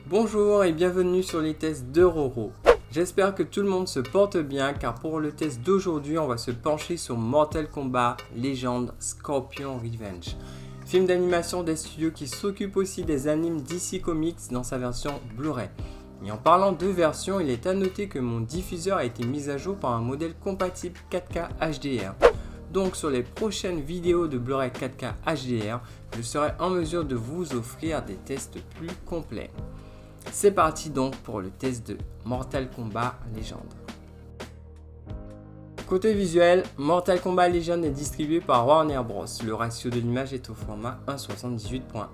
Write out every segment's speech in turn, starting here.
Bonjour et bienvenue sur les tests de Roro. J'espère que tout le monde se porte bien car pour le test d'aujourd'hui on va se pencher sur Mortal Kombat Legend Scorpion Revenge. Film d'animation des studios qui s'occupe aussi des animes DC Comics dans sa version Blu-ray. Et en parlant de version, il est à noter que mon diffuseur a été mis à jour par un modèle compatible 4K HDR. Donc sur les prochaines vidéos de Blu-ray 4K HDR, je serai en mesure de vous offrir des tests plus complets. C'est parti donc pour le test de Mortal Kombat Legend. Côté visuel, Mortal Kombat Legend est distribué par Warner Bros. Le ratio de l'image est au format 1.78.1.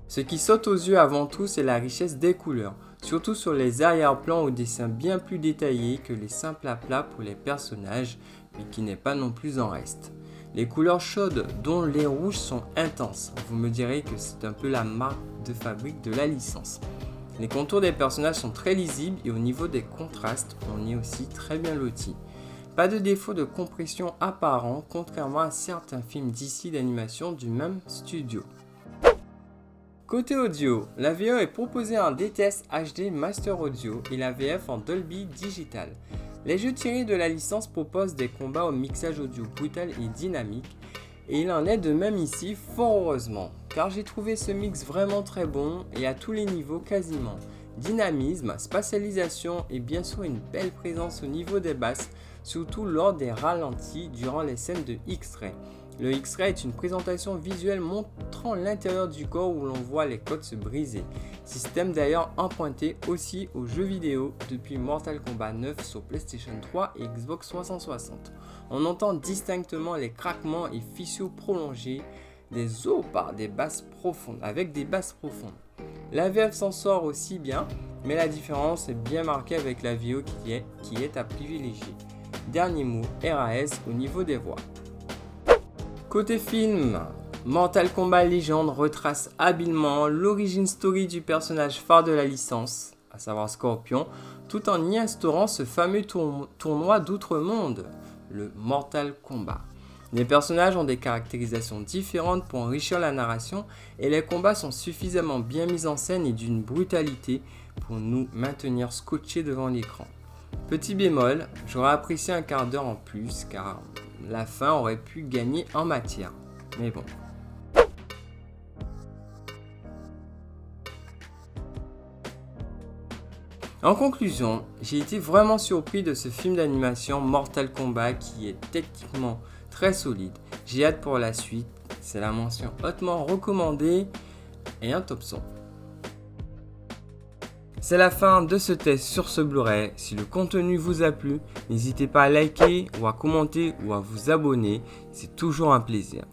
Ce qui saute aux yeux avant tout, c'est la richesse des couleurs, surtout sur les arrière-plans aux dessins bien plus détaillés que les simples aplats pour les personnages, mais qui n'est pas non plus en reste. Les couleurs chaudes, dont les rouges, sont intenses. Vous me direz que c'est un peu la marque de fabrique de la licence. Les contours des personnages sont très lisibles et au niveau des contrastes, on est aussi très bien loti. Pas de défaut de compression apparent, contrairement à certains films d'ici d'animation du même studio. Côté audio, la VO est proposée en DTS HD Master Audio et la VF en Dolby Digital. Les jeux tirés de la licence proposent des combats au mixage audio brutal et dynamique, et il en est de même ici, fort heureusement, car j'ai trouvé ce mix vraiment très bon et à tous les niveaux quasiment. Dynamisme, spatialisation et bien sûr une belle présence au niveau des basses, surtout lors des ralentis durant les scènes de X-Ray. Le X-Ray est une présentation visuelle montrant l'intérieur du corps où l'on voit les côtes se briser. Système d'ailleurs emprunté aussi aux jeux vidéo depuis Mortal Kombat 9 sur PlayStation 3 et Xbox 360. On entend distinctement les craquements et fissures prolongées des os par des basses profondes, avec des basses profondes. La VF s'en sort aussi bien, mais la différence est bien marquée avec la VO qui est à privilégier. Dernier mot, RAS au niveau des voix. Côté film, Mortal Kombat Legend retrace habilement l'origin story du personnage phare de la licence, à savoir Scorpion, tout en y instaurant ce fameux tournoi d'outre-monde, le Mortal Kombat. Les personnages ont des caractérisations différentes pour enrichir la narration et les combats sont suffisamment bien mis en scène et d'une brutalité pour nous maintenir scotchés devant l'écran. Petit bémol, j'aurais apprécié un quart d'heure en plus car la fin aurait pu gagner en matière. Mais bon. En conclusion, j'ai été vraiment surpris de ce film d'animation Mortal Kombat qui est techniquement très solide. J'ai hâte pour la suite, c'est la mention hautement recommandée et un top son. C'est la fin de ce test sur ce Blu-ray. Si le contenu vous a plu, n'hésitez pas à liker ou à commenter ou à vous abonner, c'est toujours un plaisir.